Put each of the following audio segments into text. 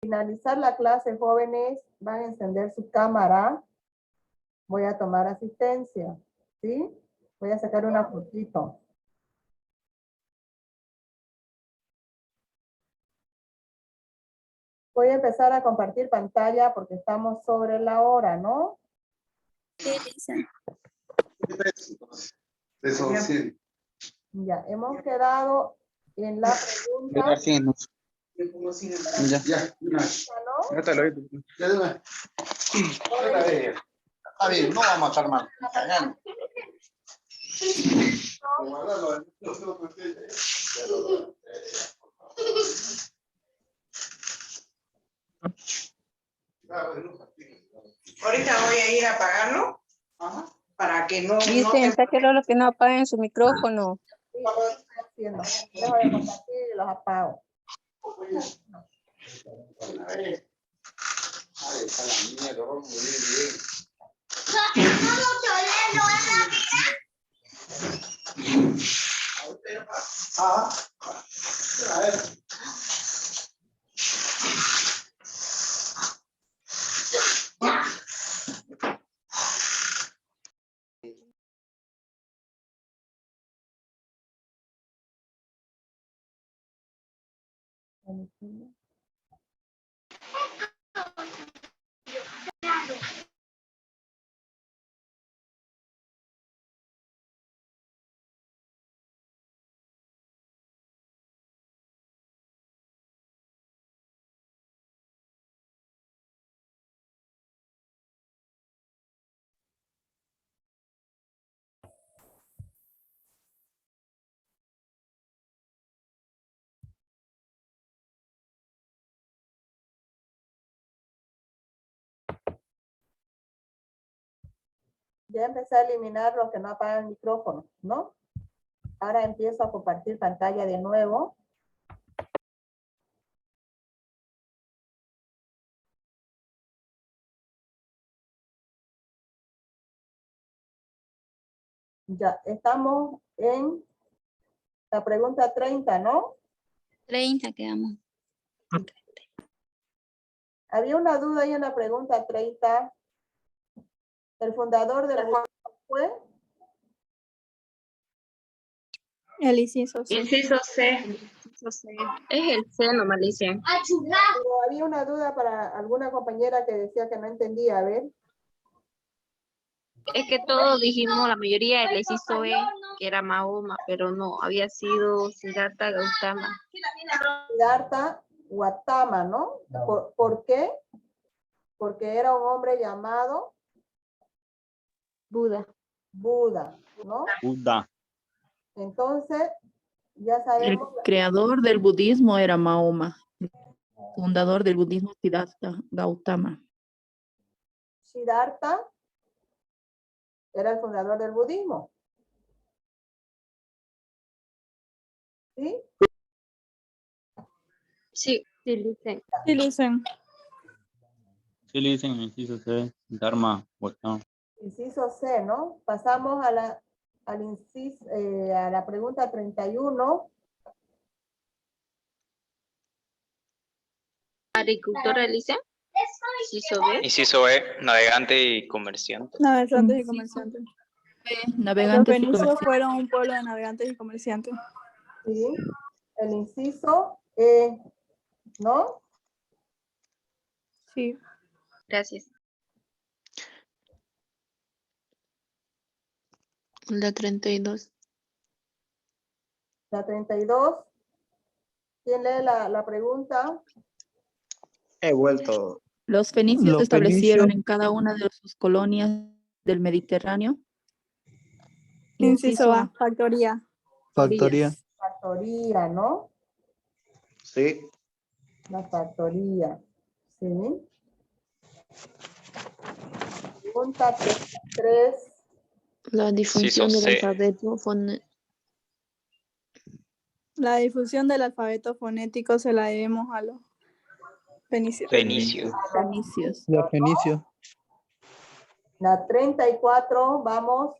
finalizar la clase, jóvenes, van a encender su cámara. Voy a tomar asistencia, ¿sí? Voy a sacar una fotito. Voy a empezar a compartir pantalla porque estamos sobre la hora, ¿no? Sí, Lisa. Eso sí. Ya, hemos quedado en la pregunta, Ya. ¿no? Ya te lo digo. Ya de una. Está bien, no vamos a estar mal. Cagando. Ahorita voy a ir a apagarlo. Para que no Dicen, sáquenlo los que no apaguen su micrófono. Sí, lo estoy haciendo. Dejo de compartir y los apago. Está la mierda, vamos muy bien. A ver. Ya empecé a eliminar los que no apagan el micrófono, ¿no? Ahora empiezo a compartir pantalla de nuevo. Ya, estamos en la pregunta 30, ¿no? 30 quedamos. Había una duda ahí en la pregunta 30. El fundador del budismo fue El inciso C. Inciso C. Es el C, no malicia. pero había una duda para alguna compañera que decía que no entendía. A ver, Es que todos dijimos, la mayoría, el inciso E, que era Mahoma, pero no, había sido Siddhartha Gautama. Siddhartha Gautama, ¿no? ¿Por qué? Porque era un hombre llamado Buda. Buda, ¿no? Buda. Entonces, ya El sabemos, creador del budismo era Mahoma, fundador del budismo Siddhartha Gautama. Siddhartha era el fundador del budismo. ¿Sí? Sí, sí, dice. Sí, dicen. Sí le dicen inciso C, Dharma, Gautama. Inciso C, ¿no? Pasamos a la pregunta 31. Agricultora, dice. Inciso B. Inciso E, navegante y comerciante. Navegantes y comerciantes. Los Navegantes y fenicios comerciantes. fueron un pueblo de navegantes y comerciantes. Sí. El inciso E, ¿no? Sí. Gracias. La 32. La 32. ¿Quién lee la pregunta? He vuelto. Los fenicios Los se establecieron fenicios. en cada una de sus colonias del Mediterráneo. Inciso A, factoría. Factoría. Factoría, ¿no? Sí. La factoría. Sí. Pregunta 3. La difusión Inciso del C. alfabeto La difusión del alfabeto fonético se la debemos a los fenicios. Fenicio. Fenicios. Los fenicios. La 34, vamos.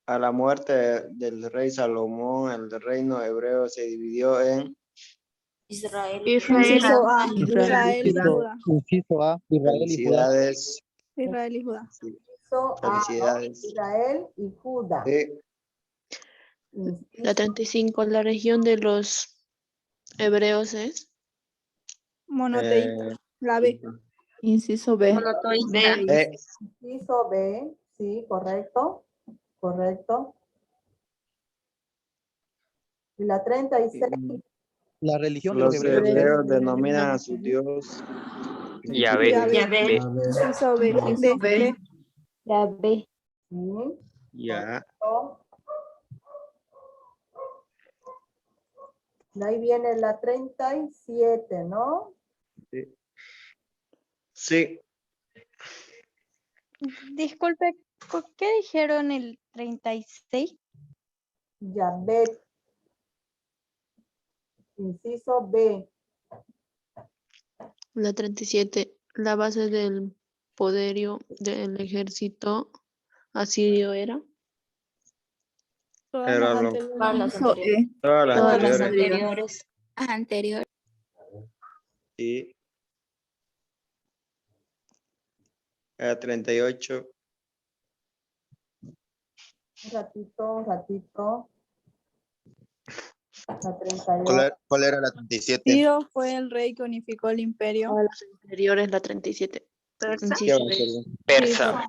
A la muerte del rey Salomón, el reino hebreo se dividió en Israel. Inciso A, Israel Israel y Judá. Inciso A, Israel y Judá. Felicidades. Israel y Judá. Inciso A, ¿no? Felicidades. Israel y Judá. Sí. La 35, la región de los hebreos es. Monoteísta. La B. Inciso B. Monoteísta. Inciso B, sí, correcto. Correcto. Y la 36, La religión de los Los hebreos. hebreos denominan a su Dios Yahvé. Yahvé. Inciso B. Inciso D. B. D. La B. sí, Ya. correcto. De ahí viene la 37, ¿no? Sí. Disculpe, ¿qué dijeron el 36? Yabet. Inciso B. La 37, la base del poderío del ejército asirio era. Todas Era las lo- anteriores. Inciso E. Todas las Todas las anteriores. anteriores. Sí. La 38. Un ratito. La 38. ¿Cuál era la 37? Ciro fue el rey que unificó el imperio. Todas las anteriores, la 37. Persa. Inciso ¿Qué E. Persa.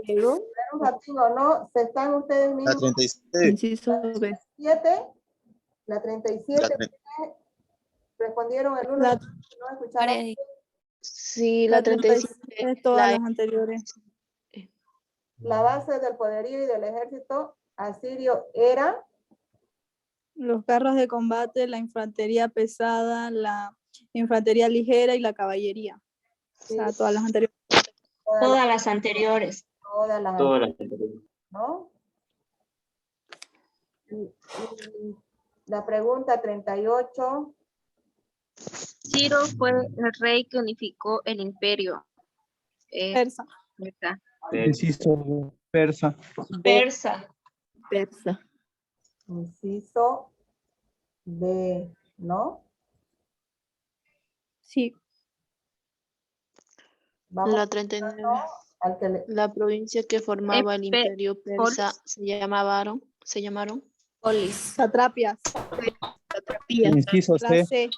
Pero un ratito, ¿no? ¿Se están ustedes La mismos? 36. Inciso B. 7. La 37. La tre- Respondieron el 1. La, No escucharon. Sí, la la 37. 37, todas La las anteriores. La base del poderío y del ejército asirio era. Los carros de combate, la infantería pesada, la infantería ligera y la caballería. O sea, todas las anteriores. Todas las anteriores. Todas las Todas las anteriores, ¿no? Y la pregunta 38. Ciro fue el rey que unificó el imperio. Persa. Persa. Inciso B, persa. Persa. Persa. Inciso B, ¿no? Sí. Vamos La 39. al que le... La provincia que formaba el imperio persa se llamaron. Satrapias. Inciso La C, C.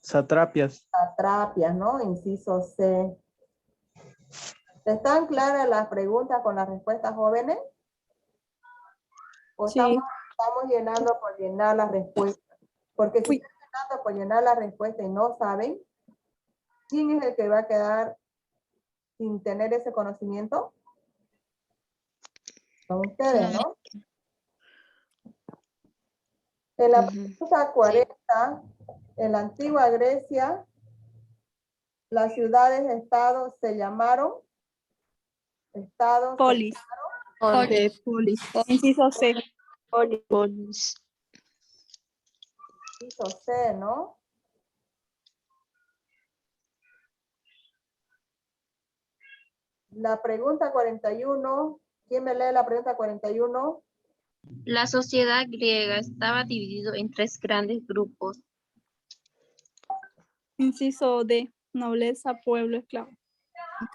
satrapias. Satrapias, ¿no? Inciso C. ¿Están claras las preguntas con las respuestas, jóvenes? ¿O Sí. estamos llenando por llenar las respuestas? Porque si están llenando por llenar la respuesta y no saben, ¿quién es el que va a quedar sin tener ese conocimiento? Son ustedes, ¿no? En la pregunta 40, en la antigua Grecia, las ciudades-estados se llamaron estados. Polis. Polis. Inciso C. Polis. Inciso C, ¿no? La pregunta 41, ¿quién me lee la pregunta 41? La sociedad griega estaba dividido en 3 grandes grupos. Inciso D. Nobleza, pueblo, esclavo.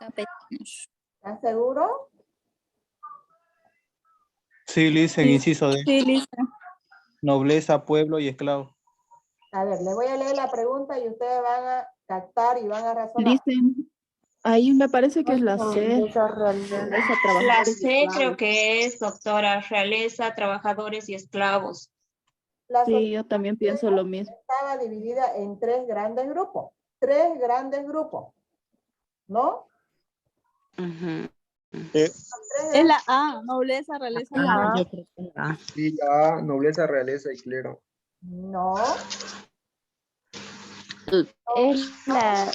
¿Estás seguro? Sí, dicen inciso D, Sí, listo. nobleza, pueblo y esclavo. A ver, les voy a leer la pregunta y ustedes van a captar y van a razonar. Dicen, ahí me parece que es la C. Realeza, La trabajadores y C creo esclavos. que es doctora, realeza, trabajadores y esclavos. La Sí, sociedad yo también pienso lo mismo. estaba dividida en 3 grandes grupos. 3 grandes grupos. ¿No? Es la A. Nobleza, realeza. Yo creo que la- Sí, ya, nobleza, realeza y clero. No. Es la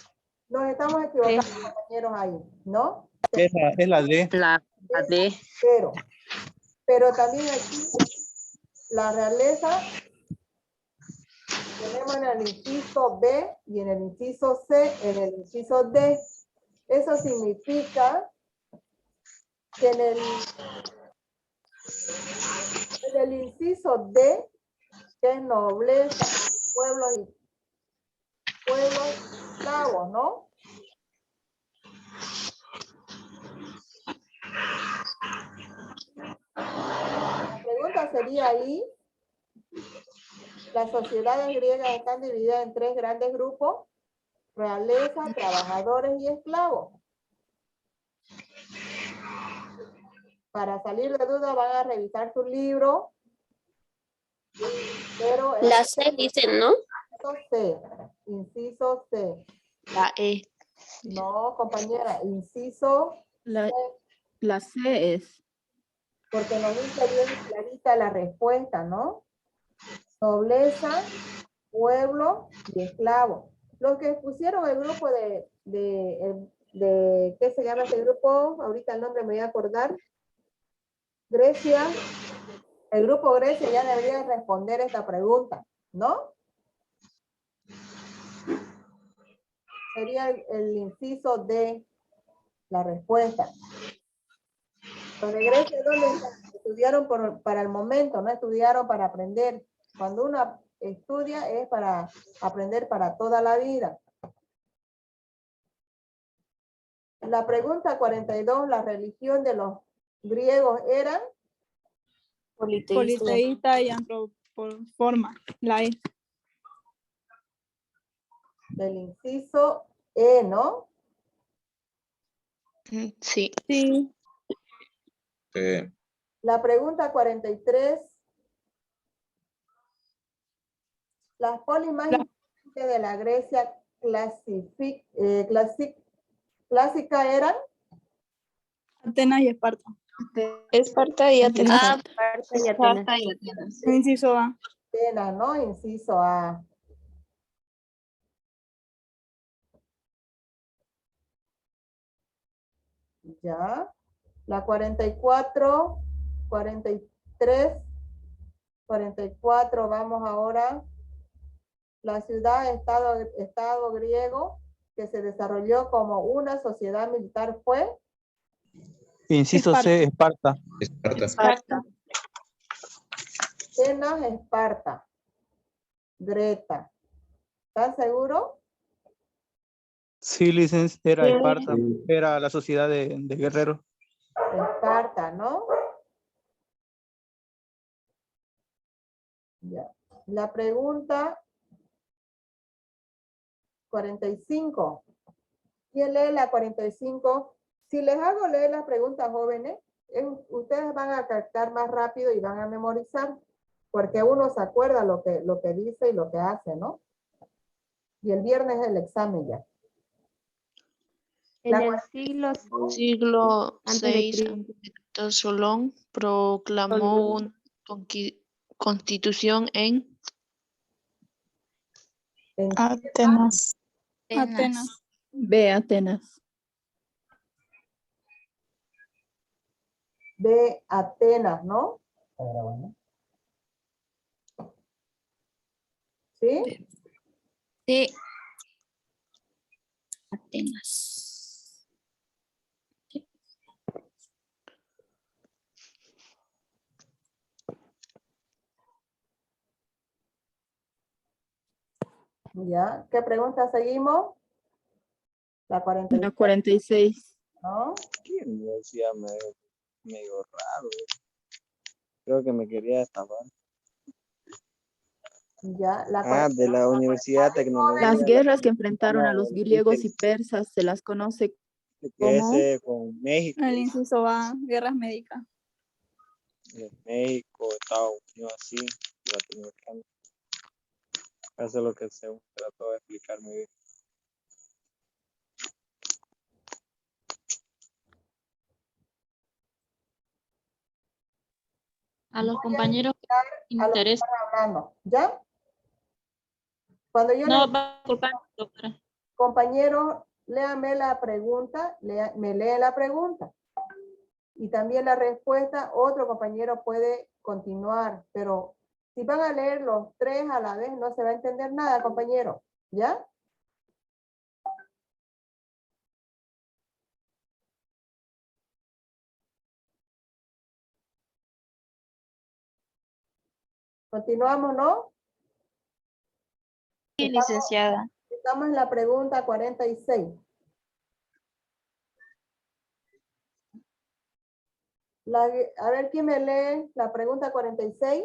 Nos estamos equivocando, compañeros, ahí. ¿No? Es la D. La D. Pero también aquí la realeza tenemos en el inciso B y en el inciso C, en el inciso D. Eso significa que en el inciso D, que es nobleza, pueblos pueblos, esclavos, ¿no? La pregunta sería ahí, las sociedades griegas están divididas en 3 grandes grupos: realeza, trabajadores y esclavos. Para salir de duda van a revisar su libro. Pero La C dicen, ¿no? Inciso C. La E. No, compañera, inciso La, C, la C es. porque nos dice bien clarita la respuesta, ¿no? Nobleza, pueblo y esclavo. Los que pusieron el grupo ¿qué se llama este grupo? Ahorita el nombre me voy a acordar. Grecia. El grupo Grecia ya debería responder esta pregunta, ¿no? Sería el inciso D, la respuesta. Los de Grecia, ¿dónde están? Estudiaron para el momento, no estudiaron para aprender. Cuando uno estudia es para aprender para toda la vida. La pregunta 42, la religión de los griegos era Politeísta y antropoforma. La E. del inciso E, ¿no? Sí. Sí. La pregunta 43. Las polis más importantes de la Grecia clásica eran Atenas y Esparta. Esparta y Atenas. Ah, Esparta y Atenas. Inciso A. Atenas, ¿no? Inciso A. Ya. La 44, 43, 44, vamos ahora. La ciudad-estado griego que se desarrolló como una sociedad militar fue Inciso C, Esparta. Esparta. Atenas, Esparta. Greta. ¿Estás seguro? Sí, licenciada, era Esparta. Era la sociedad de guerreros. Esparta, ¿no? Ya. La pregunta 45. ¿Quién lee la 45? Si les hago leer las preguntas, jóvenes, ustedes van a captar más rápido y van a memorizar, porque uno se acuerda lo que dice y lo que hace, ¿no? Y el viernes es el examen ya. En La el siglo Siglo antes de VI Cristo. a.C., Solón proclamó una constitución en Atenas. Atenas. B, Atenas. de Atenas, ¿no? ¿Sí? De Atenas. Ya. ¿Qué pregunta seguimos? La 46, La 46. ¿no? ¿Qué universidad medio raro? Creo que me quería estafar. Ya. La De la Universidad de Tecnología. Las guerras que enfrentaron a los griegos y persas se las conoce Que como con México. El inciso A. Guerras médicas. México, Estados Unidos, así. Latinoamericano. Eso es lo que se trató de explicar muy bien. A los compañeros que a lo que interesa. están hablando, ¿ya? Cuando yo No, les va a disculpar, doctora. compañeros, léame la pregunta, me lee la pregunta. Y también la respuesta, otro compañero puede continuar, pero si van a leer los 3 a la vez, no se va a entender nada, compañero, ¿ya? Continuamos, ¿no? Sí, licenciada. Estamos en la pregunta 46. A ver, ¿quién me lee la pregunta 46?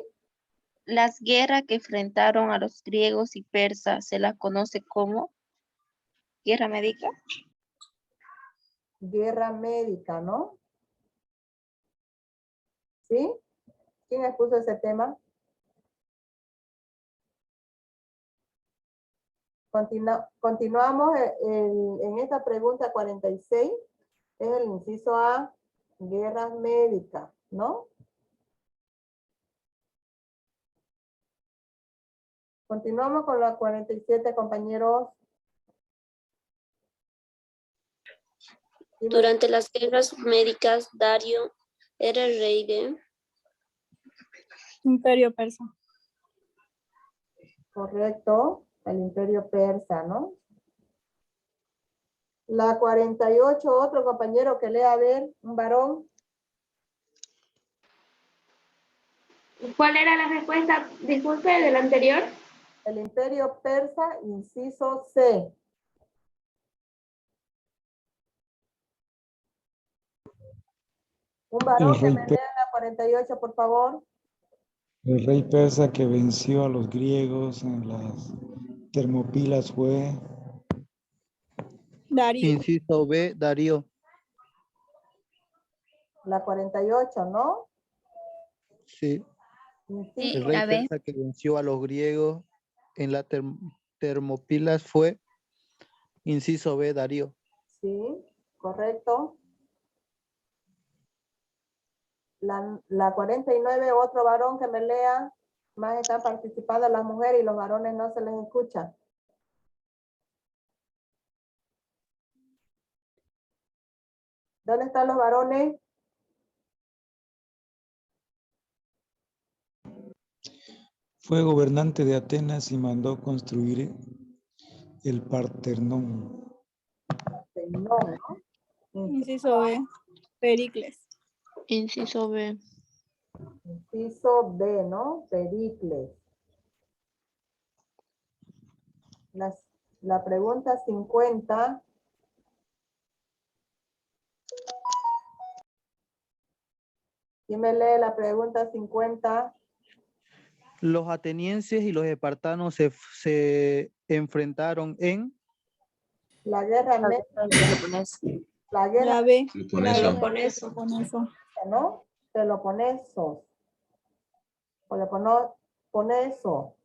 Las guerras que enfrentaron a los griegos y persas se las conoce como guerra médica. Guerra médica, ¿no? ¿Sí? ¿Quién expuso ese tema? Continuamos en esta pregunta 46. Es el inciso A, guerras médicas, ¿no? Continuamos con la 47, compañeros. Durante las guerras médicas, Darío era el rey de... Imperio persa. Correcto, el imperio persa, ¿no? La 48, otro compañero que lea, a ver, un varón. ¿Cuál era la respuesta? Disculpe, del anterior. El imperio persa, inciso C. Un varón que me lea la 48, por favor. El rey persa que venció a los griegos en las Termopilas fue... Darío. Inciso B, Darío. La 48, ¿no? Sí. Inciso El rey persa que venció a los griegos en las Termopilas fue... Inciso B, Darío. Sí, correcto. La 49, otro varón que me lea. Más están participando las mujeres y los varones no se les escucha. ¿Dónde están los varones? Fue gobernante de Atenas y mandó construir el Partenón. No, ¿no? Inciso B, Pericles. Inciso B. Inciso B, ¿no? Pericles. La pregunta 50. ¿Quién me lee la pregunta 50? Los atenienses y los espartanos se enfrentaron en... La guerra médica. La guerra La B. Peloponeso. ¿No? Peloponeso. Peloponeso.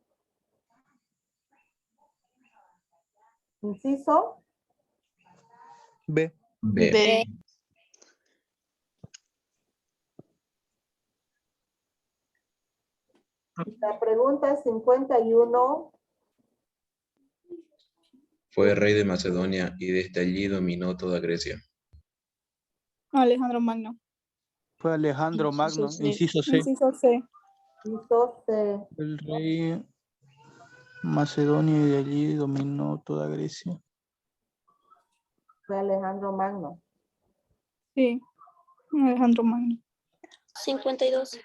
Inciso B. B. La pregunta 51. Fue rey de Macedonia y desde allí dominó toda Grecia. Alejandro Magno. Fue Alejandro Magno, inciso C. Inciso C. Inciso C. El rey Macedonia y de allí dominó toda Grecia. Fue Alejandro Magno. Sí, Alejandro Magno. 52.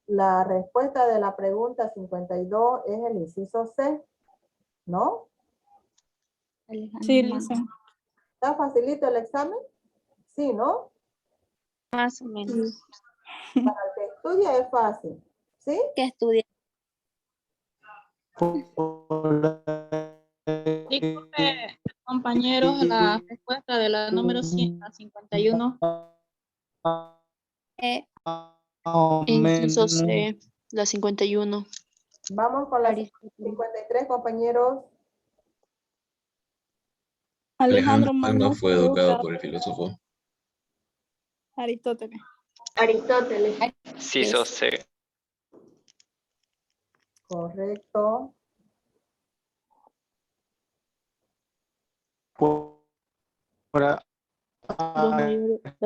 La respuesta de la pregunta 52 es el inciso C, ¿no? Sí, Lisa. ¿Está facilito el examen? Sí, ¿no? Más o menos. Para el que estudia es fácil, ¿sí? ¿Qué estudia? Disculpe, compañeros, la respuesta de la número 51. Inciso C, la 51. Vamos con la 53, compañeros. Alejandro Magno Magno fue educado por el filósofo Aristóteles. Inciso C. Correcto. La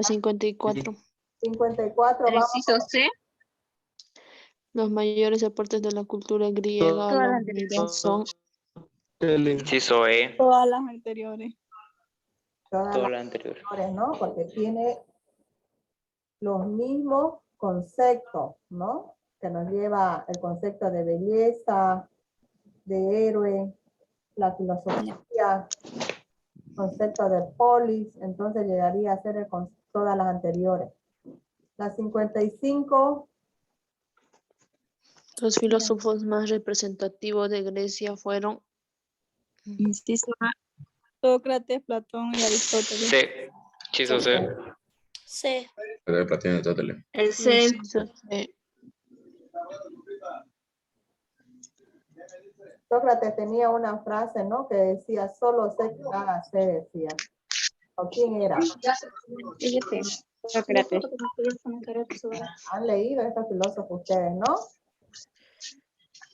54. 54, vamos. Inciso C. Los mayores aportes de la cultura griega a la humanidad son... Inciso E. Todas las anteriores. Todas Todo las lo anterior. anteriores, ¿no? Porque tiene los mismos conceptos, ¿no? que nos lleva el concepto de belleza, de héroe, la filosofía, concepto de polis, entonces llegaría a ser con todas las anteriores. La 55. Los filósofos más representativos de Grecia fueron Inciso A, Sócrates, Platón y Aristóteles. C. Inciso C. C. De Platón y Aristóteles. El C. Inciso C. Sócrates tenía una frase, ¿no? Que decía, solo sé que nada sé, decía. ¿O quién era? Sócrates. Han leído estos filósofos ustedes, ¿no?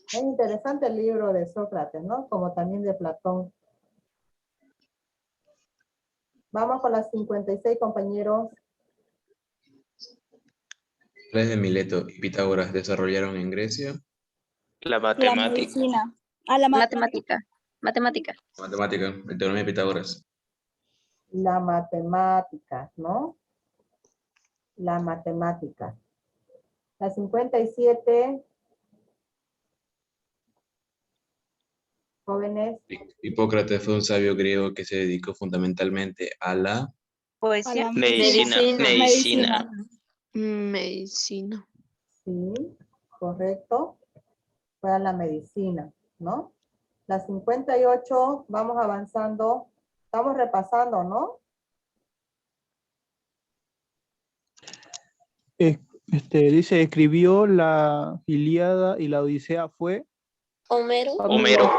Es interesante el libro de Sócrates, ¿no? Como también de Platón. Vamos con las 56, compañeros. ¿Cuáles de Mileto y Pitágoras desarrollaron en Grecia? La La matemática. medicina. Ah, la Matemática. Matemática. Matemática, el teorema de Pitágoras. La matemática, ¿no? La matemática. La 57. Jóvenes. Hipócrates fue un sabio griego que se dedicó fundamentalmente a la Poesía. Medicina. Medicina. Medicina. Sí, correcto. Fue a la medicina, ¿no? La 58, vamos avanzando. Estamos repasando, ¿no? Dice, escribió la Ilíada y la Odisea fue. Homero. Homero.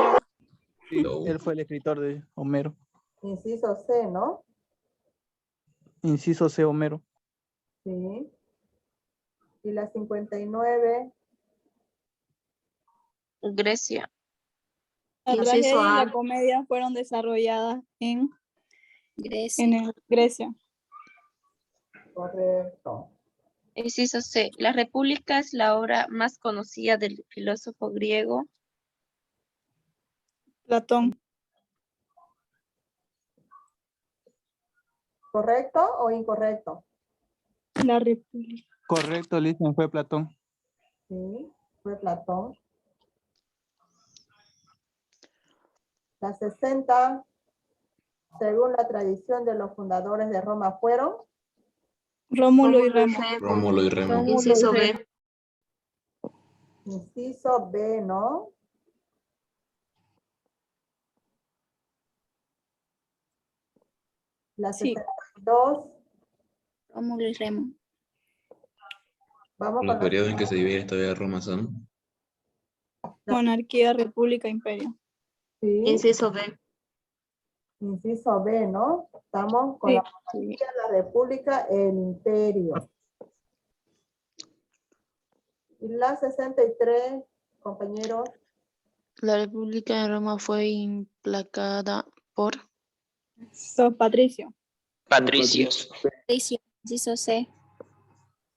Sí, él fue el escritor de Homero. Inciso C, ¿no? Inciso C, Homero. Sí. Y la 59. Grecia. La Inciso tragedia y A. la comedia fueron desarrolladas en Grecia. Grecia. Correcto. Inciso C. La República es la obra más conocida del filósofo griego. Platón. ¿Correcto o incorrecto? La República. Correcto, Listen, fue Platón. Sí, fue Platón. La 60, según la tradición de los fundadores de Roma, fueron Rómulo y Remo. Rómulo y Remo. Inciso B. Inciso B, ¿no? La Sí. 62, Rómulo y Remo. vamos Los con la, periodos en que se divide la historia de Roma son Monarquía, República, Imperio. sí, Inciso B. inciso B, ¿no? Estamos con Sí. la monarquía, la república, el imperio. Y la 63, compañeros, La República de Roma fue implacada por Sos Patricio. Patricios. Patricio. Inciso C.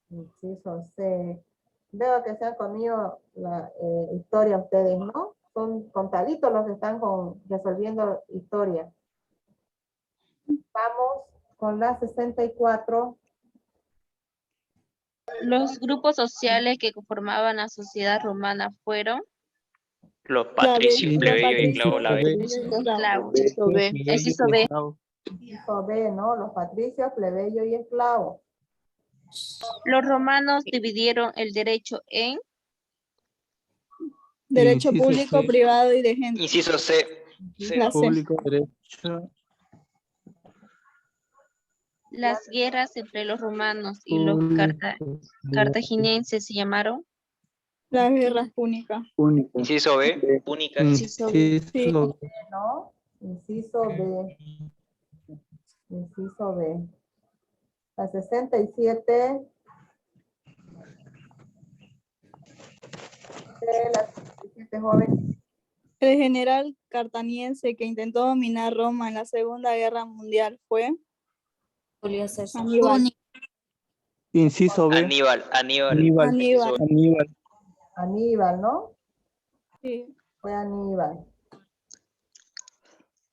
inciso C. Veo que se han comido la historia ustedes, ¿no? Son contaditos los que están resolviendo historia. Vamos con la 64. Los grupos sociales que conformaban la sociedad romana fueron Los patricios, Los plebeyos y patricios. esclavos. esclavos. Inciso B. Inciso B. Inciso B, ¿no? Los patricios, plebeyos y esclavos. Los romanos dividieron el derecho en Derecho Inciso público, C. privado y de gente. Inciso C. La C. Público, derecho. las guerras entre los romanos y los cartagineses se llamaron Las guerras púnicas. Inciso B. Púnicas. Inciso B. Sí. ¿No? Inciso B. Inciso B. La 67. La 67, joven. El general cartagiense que intentó dominar Roma en la Segunda Guerra Mundial fue Julio César. Aníbal. Inciso B. Aníbal. Aníbal. Aníbal, ¿no? Sí. Fue Aníbal.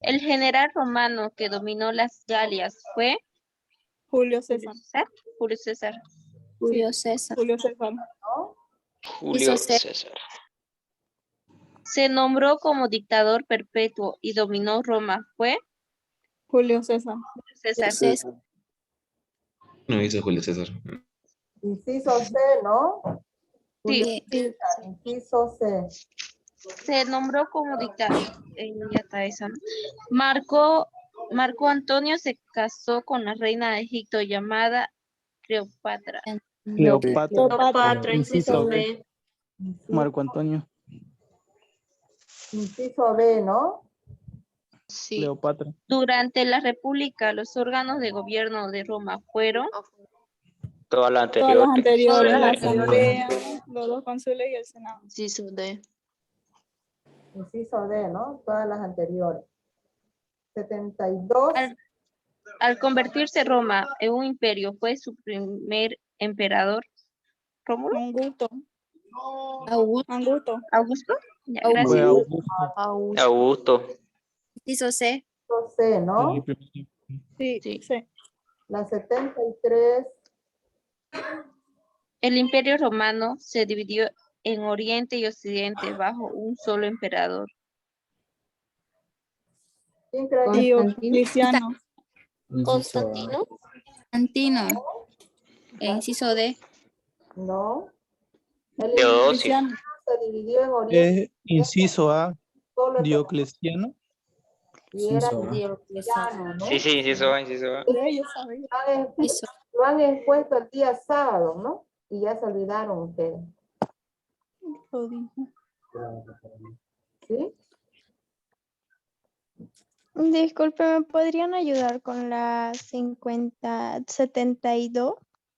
el general romano que dominó las Galias fue Julio César. Julio César. Julio César. ¿No? Julio César. César. Se nombró como dictador perpetuo y dominó Roma. ¿Fue? Julio César. César. No hizo Julio César. Inciso C, ¿no? Sí. Inciso C. Se nombró como dictador. Ya está esa, ¿no? Marco Antonio se casó con la reina de Egipto llamada Cleopatra. Cleopatra. Cleopatra, inciso Inciso B. Marco Antonio. Inciso B, ¿no? Sí. Cleopatra. Durante la República, los órganos de gobierno de Roma fueron Todas las Todas las anteriores. anteriores, la anteriores. asamblea, los dos cónsules y el senado. Inciso D. Inciso D, ¿no? Todas las anteriores. 72. Al convertirse Roma en un imperio, fue su primer emperador. ¿Rómulo? Augusto. ¿Augusto? Ya, Fue gracias. Augusto. Augusto. Inciso C. Inciso C, ¿no? Sí. La 73. El imperio romano se dividió en Oriente y Occidente bajo un solo emperador. ¿Quién cree? Cristiano. Constantino. Constantino. Inciso D. No. El Teodosio. imperio se dividió en Oriente Inciso A. solo Diocleciano. y era Inciso A. Diocleciano, ¿no? Sí, inciso A, inciso A. Lo han expuesto el día sábado, ¿no? Y ya se olvidaron ustedes. ¿Sí? Disculpe, ¿me podrían ayudar con la 72?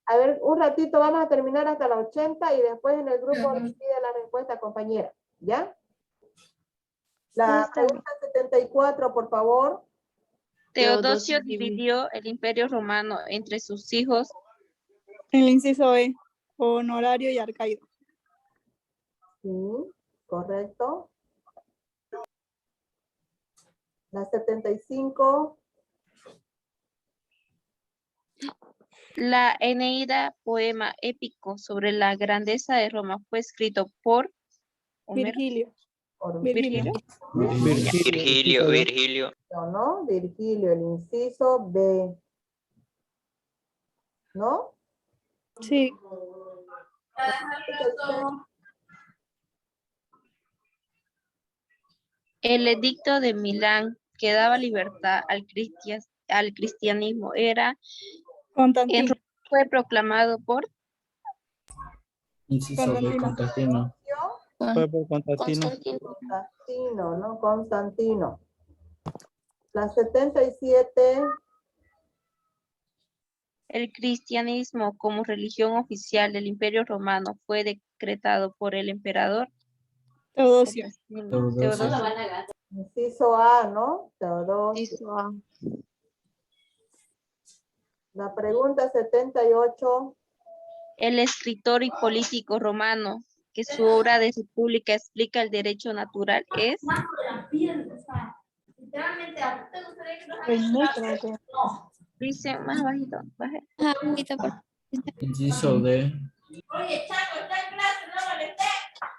A ver, un ratito vamos a terminar hasta la 80 y después en el grupo pide la respuesta, compañera. ¿Ya? La pregunta 74, por favor. Teodosio dividió el imperio romano entre sus hijos. El inciso E. Honorario y Arcaido. Sí, correcto. La 75. La Eneida, poema épico sobre la grandeza de Roma, fue escrito por Homero. Virgilio. Virgilio. ¿No? Virgilio, el inciso B. ¿No? Sí. El edicto de Milán que daba libertad al cristianismo Constantino. fue proclamado por Inciso B. Constantino. Fue por Constantino. Constantino, ¿no? Constantino. La 77. El cristianismo como religión oficial del Imperio Romano fue decretado por el emperador Teodosio. Inciso A, ¿no? Teodosio. Inciso A. La pregunta 78. El escritor y político romano que su obra de República explica el derecho natural es dice más bajito, baje. Inciso D.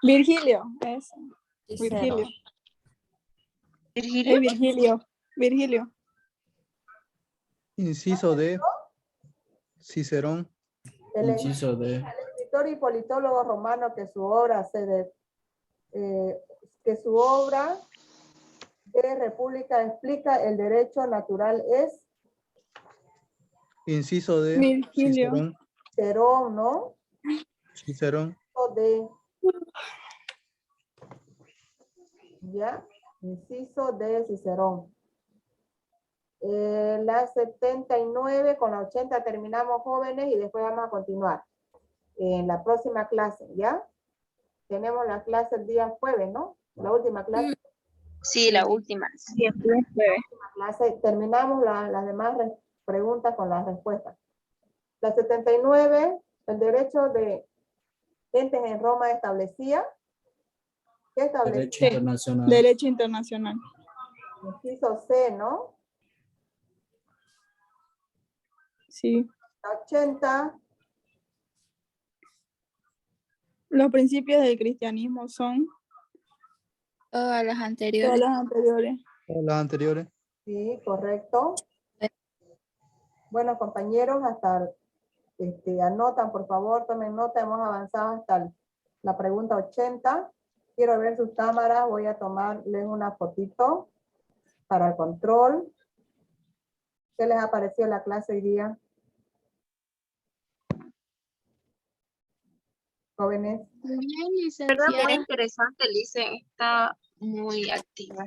Virgilio. Eso. Virgilio. Virgilio. Inciso D. Cicerón. El Inciso D. escritor y politólogo romano que su obra de República explica el derecho natural es Inciso D. Virgilio. Cicerón. Cicerón, ¿no? Cicerón. D. ¿Ya? Inciso de Cicerón. La 79, con la 80 terminamos, jóvenes, y después vamos a continuar en la próxima clase, ¿ya? Tenemos la clase el día jueves, ¿no? La última clase. Sí, la última. Sí, La última clase. Terminamos las demás preguntas con las respuestas. La 79, el derecho de entes en Roma establecía. ¿Qué establecía? Derecho internacional. Derecho internacional. Inciso C, ¿no? Sí. La 80. Los principios del cristianismo son Todas las todas anteriores. las anteriores. Todas las anteriores. Sí, correcto. Bueno, compañeros, hasta anotan, por favor, tomen nota. Hemos avanzado hasta la pregunta 80. Quiero ver sus cámaras. Voy a tomarles una fotito para el control. ¿Qué les ha parecido la clase hoy día? Jóvenes. Bien, licenciada. Interesante, Lice. Está muy activa.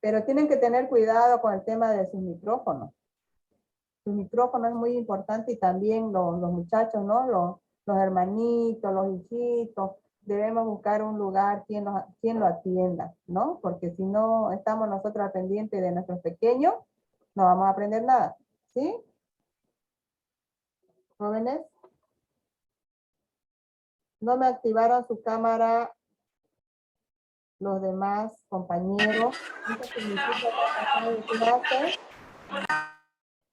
Pero tienen que tener cuidado con el tema de sus micrófonos. Su micrófono es muy importante y también los muchachos, ¿no? Los hermanitos, los hijitos. Debemos buscar un lugar quien lo atienda, ¿no? Porque si no estamos nosotros al pendiente de nuestros pequeños, no vamos a aprender nada, ¿sí? Jóvenes. No me activaron su cámara los demás compañeros. Eso significa que clase,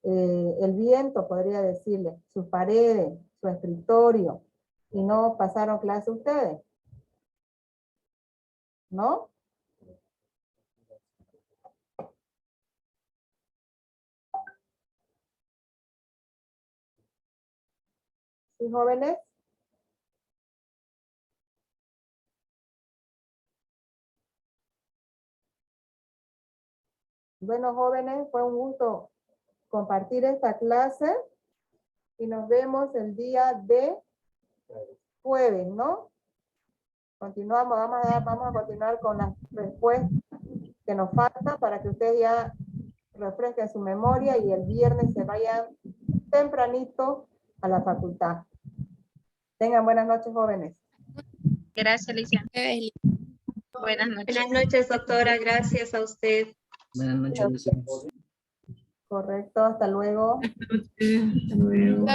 el viento, podría decirle, sus paredes, su escritorio, y no pasaron clase ustedes, ¿no? ¿Sí, jóvenes? Bueno, jóvenes, fue un gusto compartir esta clase y nos vemos el día de jueves, ¿no? Continuamos, vamos a continuar con las respuestas que nos faltan para que ustedes ya refresquen su memoria y el viernes se vayan tempranito a la facultad. Tengan buenas noches, jóvenes. Gracias, Alicia. Buenas noches. Buenas noches, doctora. Gracias a usted. Buenas noches. Correcto, hasta luego. Hasta luego.